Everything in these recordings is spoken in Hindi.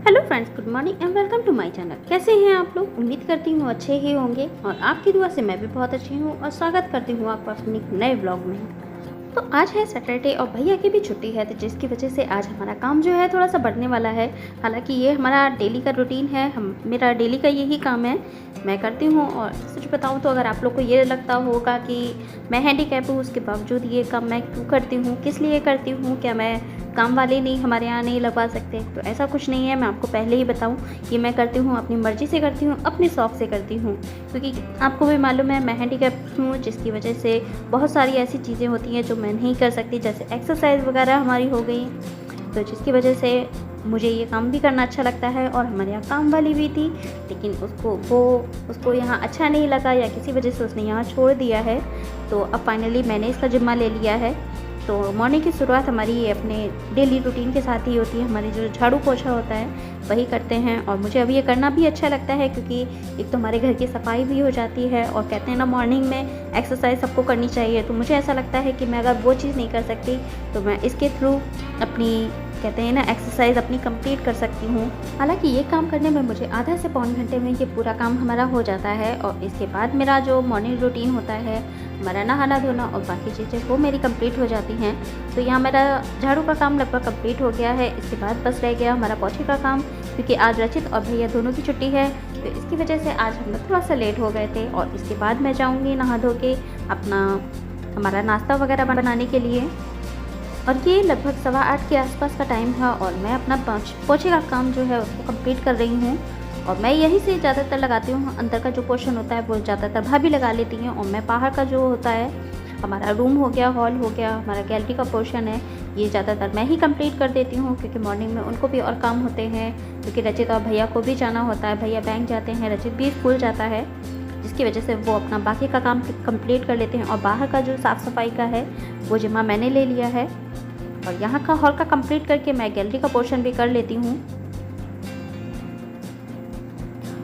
Hello friends, good morning and welcome to my channel. कैसे हैं आप लोग? उम्मीद करती हूँ अच्छे ही होंगे और आपकी दुआ से मैं भी बहुत अच्छी हूँ और स्वागत करती हूँ आपको अपने नए ब्लॉग में। तो आज है सैटरडे और भैया की भी छुट्टी है, तो जिसकी वजह से आज हमारा काम जो है थोड़ा सा बढ़ने वाला है। हालांकि ये हमारा डेली का रूटीन है, मेरा डेली का यही काम है, मैं करती हूँ। और सच बताऊँ तो अगर आप लोग को ये लगता होगा कि मैं हैंडीकैप हूँ उसके बावजूद ये काम मैं क्यों करती हूँ, किस लिए करती हूँ, क्या मैं काम वाले नहीं हमारे यहाँ नहीं लगवा सकते, तो ऐसा कुछ नहीं है। मैं आपको पहले ही बताऊँ, ये मैं करती हूँ अपनी मर्ज़ी से करती हूँ, अपने शौक़ से करती हूँ। क्योंकि आपको भी मालूम है मैं हैंडीकैप हूँ, जिसकी वजह से बहुत सारी ऐसी चीज़ें होती हैं जो मैं नहीं कर सकती, जैसे एक्सरसाइज वगैरह हमारी हो गई, तो जिसकी वजह से मुझे ये काम भी करना अच्छा लगता है। और हमारे यहाँ काम वाली भी थी, लेकिन उसको यहाँ अच्छा नहीं लगा या किसी वजह से उसने यहाँ छोड़ दिया है, तो अब फाइनली मैंने इसका ज़िम्मा ले लिया है। तो मॉर्निंग की शुरुआत हमारी ये अपने डेली रूटीन के साथ ही होती है। हमारी जो झाड़ू पोछा होता है वही करते हैं और मुझे अब ये करना भी अच्छा लगता है, क्योंकि एक तो हमारे घर की सफाई भी हो जाती है और कहते हैं ना मॉर्निंग में एक्सरसाइज सबको करनी चाहिए। तो मुझे ऐसा लगता है कि मैं अगर वो चीज़ नहीं कर सकती तो मैं इसके थ्रू अपनी कहते हैं ना एक्सरसाइज अपनी कंप्लीट कर सकती हूँ। हालांकि ये काम करने में मुझे आधा से पौन घंटे में ये पूरा काम हमारा हो जाता है और इसके बाद मेरा जो मॉर्निंग रूटीन होता है, हमारा नहाना धोना और बाकी चीज़ें वो मेरी कंप्लीट हो जाती हैं। तो यहाँ मेरा झाड़ू का काम लगभग कंप्लीट हो गया है। इसके बाद बस रह गया हमारा पोछे का काम, क्योंकि आज रचित और भैया दोनों की छुट्टी है, तो इसकी वजह से आज हम लोग थोड़ा सा लेट हो गए थे। और इसके बाद मैं जाऊँगी नहा धो के अपना हमारा नाश्ता वगैरह बनाने के लिए। और ये लगभग 7:15 के आसपास का टाइम था और मैं अपना पोछे का काम जो है उसको कंप्लीट कर रही हूँ। और मैं यहीं से ज़्यादातर लगाती हूँ, अंदर का जो पोर्शन होता है वो ज़्यादातर भाभी लगा लेती हैं, और मैं बाहर का जो होता है हमारा रूम हो गया, हॉल हो गया, हमारा गैलरी का पोर्शन है, ये ज़्यादातर मैं ही कंप्लीट कर देती हूँ। क्योंकि मॉर्निंग में उनको भी और काम होते हैं, क्योंकि रचित और भैया को भी जाना होता है, भैया बैंक जाते हैं, रचित भी स्कूल जाता है, जिसकी वजह से वो अपना बाकी का काम कंप्लीट कर लेते हैं। और बाहर का जो साफ़ सफाई का है वो जिम्मा मैंने ले लिया है, और यहाँ का हॉल का कंप्लीट करके मैं गैलरी का पोर्शन भी कर लेती हूँ।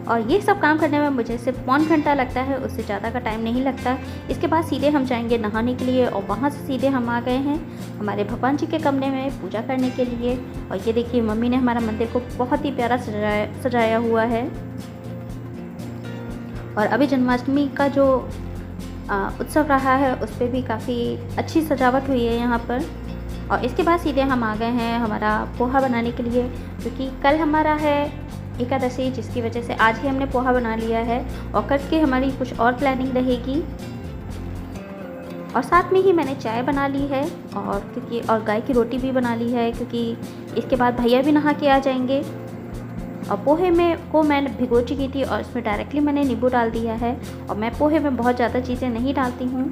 और ये सब काम करने में मुझे सिर्फ पौन घंटा लगता है, उससे ज़्यादा का टाइम नहीं लगता। इसके बाद सीधे हम जाएंगे नहाने के लिए और वहाँ से सीधे हम आ गए हैं हमारे भगवान जी के कमरे में पूजा करने के लिए। और ये देखिए मम्मी ने हमारा मंदिर को बहुत ही प्यारा सजाया हुआ है। और अभी जन्माष्टमी का जो उत्सव रहा है उस पर भी काफ़ी अच्छी सजावट हुई है यहाँ पर। और इसके बाद सीधे हम आ गए हैं हमारा पोहा बनाने के लिए, क्योंकि कल हमारा है एकादशी, जिसकी वजह से आज ही हमने पोहा बना लिया है। और कल के हमारी कुछ और प्लानिंग रहेगी। और साथ में ही मैंने चाय बना ली है और गाय की रोटी भी बना ली है, क्योंकि इसके बाद भैया भी नहा के आ जाएंगे। और पोहे में को मैंने भिगो चुकी थी और इसमें डायरेक्टली मैंने नींबू डाल दिया है। और मैं पोहे में बहुत ज़्यादा चीज़ें नहीं डालती हूँ,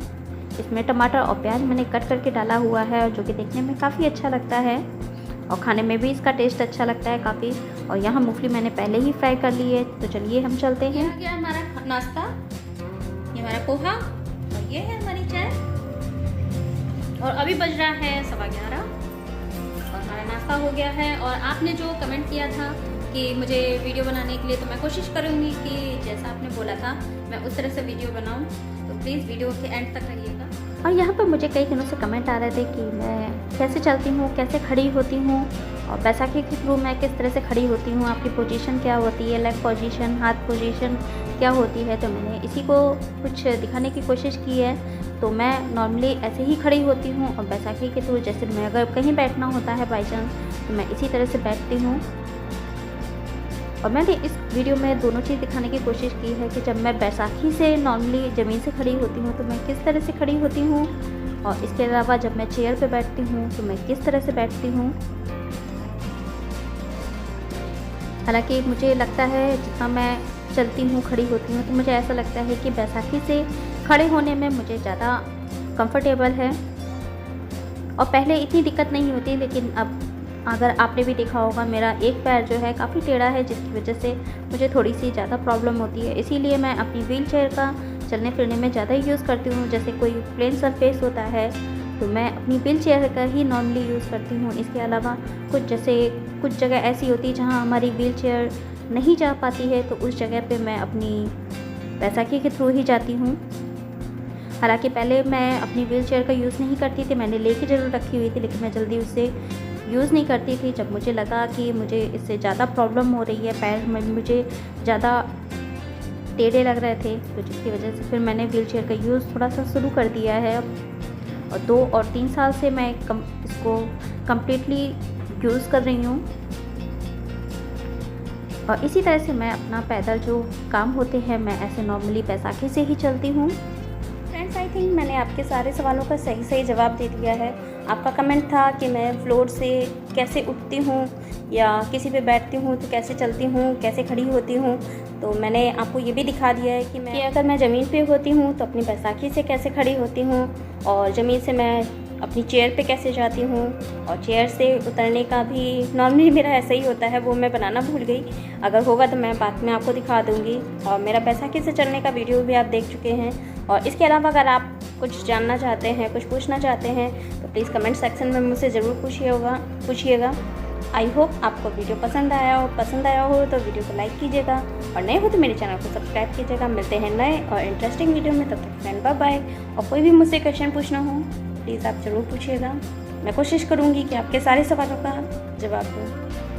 इसमें टमाटर और प्याज मैंने कट करके डाला हुआ है, जो कि देखने में काफ़ी अच्छा लगता है और खाने में भी इसका टेस्ट अच्छा लगता है काफ़ी। और यहाँ मूंगफली मैंने पहले ही फ्राई कर ली है, तो चलिए हम चलते हैं। ये आ गया हमारा नाश्ता, ये हमारा पोहा और ये है हमारी चाय। और अभी बज रहा है 11:15 और हमारा नाश्ता हो गया है। और आपने जो कमेंट किया था कि मुझे वीडियो बनाने के लिए, तो मैं कोशिश करूँगी कि जैसा आपने बोला था मैं उस तरह से वीडियो बनाऊँ, तो प्लीज़ वीडियो के एंड तक रहिएगा। और यहाँ पर मुझे कई दिनों से कमेंट आ रहे थे कि मैं कैसे चलती हूँ, कैसे खड़ी होती हूँ, और बैसाखी के थ्रू मैं किस तरह से खड़ी होती हूँ, आपकी पोजीशन क्या होती है, लेग पोजीशन, हाथ पोजीशन क्या होती है। तो मैंने इसी को कुछ दिखाने की कोशिश की है। तो मैं नॉर्मली ऐसे ही खड़ी होती हूँ, और बैसाखी के थ्रू जैसे मैं अगर कहीं बैठना होता है बाई चांस, तो मैं इसी तरह से बैठती हूँ। और मैंने इस वीडियो में दोनों चीज़ दिखाने की कोशिश की है कि जब मैं बैसाखी से नॉर्मली ज़मीन से खड़ी होती हूँ तो मैं किस तरह से खड़ी होती हूँ, और इसके अलावा जब मैं चेयर पे बैठती हूँ तो मैं किस तरह से बैठती हूँ। हालांकि मुझे लगता है जितना मैं चलती हूँ, खड़ी होती हूँ, तो मुझे ऐसा लगता है कि बैसाखी से खड़े होने में मुझे ज़्यादा कंफर्टेबल है। और पहले इतनी दिक्कत नहीं होती, लेकिन अब अगर आपने भी देखा होगा मेरा एक पैर जो है काफ़ी टेढ़ा है, जिसकी वजह से मुझे थोड़ी सी ज़्यादा प्रॉब्लम होती है। इसीलिए मैं अपनी व्हील चेयर का चलने फिरने में ज़्यादा यूज़ करती हूँ। जैसे कोई प्लेन सरफेस होता है तो मैं अपनी व्हील चेयर का ही नॉर्मली यूज़ करती हूँ। इसके अलावा कुछ जगह ऐसी होती है जहाँ हमारी व्हील चेयर नहीं जा पाती है, तो उस जगह पर मैं अपनी बैसाखी के थ्रू ही जाती हूँ। हालांकि पहले मैं अपनी व्हील चेयर का यूज़ नहीं करती थी, मैंने लेके ज़रूर रखी हुई थी, लेकिन मैं जल्दी उससे यूज़ नहीं करती थी। जब मुझे लगा कि मुझे इससे ज़्यादा प्रॉब्लम हो रही है, पैर में मुझे ज़्यादा टेढ़े लग रहे थे, तो जिसकी वजह से फिर मैंने व्हीलचेयर का यूज़ थोड़ा सा शुरू कर दिया है अब। और 2 और 3 साल से मैं इसको कम्प्लीटली यूज़ कर रही हूँ। और इसी तरह से मैं अपना पैदल जो काम होते हैं, मैं ऐसे नॉर्मली बैसाखी से ही चलती हूँ। फ्रेंड्स, आई थिंक मैंने आपके सारे सवालों का सही जवाब दे दिया है। आपका कमेंट था कि मैं फ्लोर से कैसे उठती हूँ या किसी पे बैठती हूँ तो कैसे चलती हूँ, कैसे खड़ी होती हूँ। तो मैंने आपको ये भी दिखा दिया है कि अगर मैं ज़मीन पे होती हूँ तो अपनी बैसाखी से कैसे खड़ी होती हूँ, और ज़मीन से मैं अपनी चेयर पे कैसे जाती हूँ, और चेयर से उतरने का भी नॉर्मली मेरा ऐसा ही होता है, वो मैं बनाना भूल गई। अगर होगा तो मैं बाद में आपको दिखा दूँगी। और मेरा बैसाखी से चलने का वीडियो भी आप देख चुके हैं। और इसके अलावा अगर आप कुछ जानना चाहते हैं, कुछ पूछना चाहते हैं, तो प्लीज़ कमेंट सेक्शन में मुझसे ज़रूर पूछिएगा। आई होप आपको वीडियो पसंद आया हो तो वीडियो को लाइक कीजिएगा, और नए हो तो मेरे चैनल को सब्सक्राइब कीजिएगा। मिलते हैं नए और इंटरेस्टिंग वीडियो में, तब तक फ्रेंड बाय बाय। और कोई भी मुझसे क्वेश्चन पूछना हो प्लीज़ आप ज़रूर पूछिएगा। मैं कोशिश करूँगी कि आपके सारे सवालों का जवाब दूँ।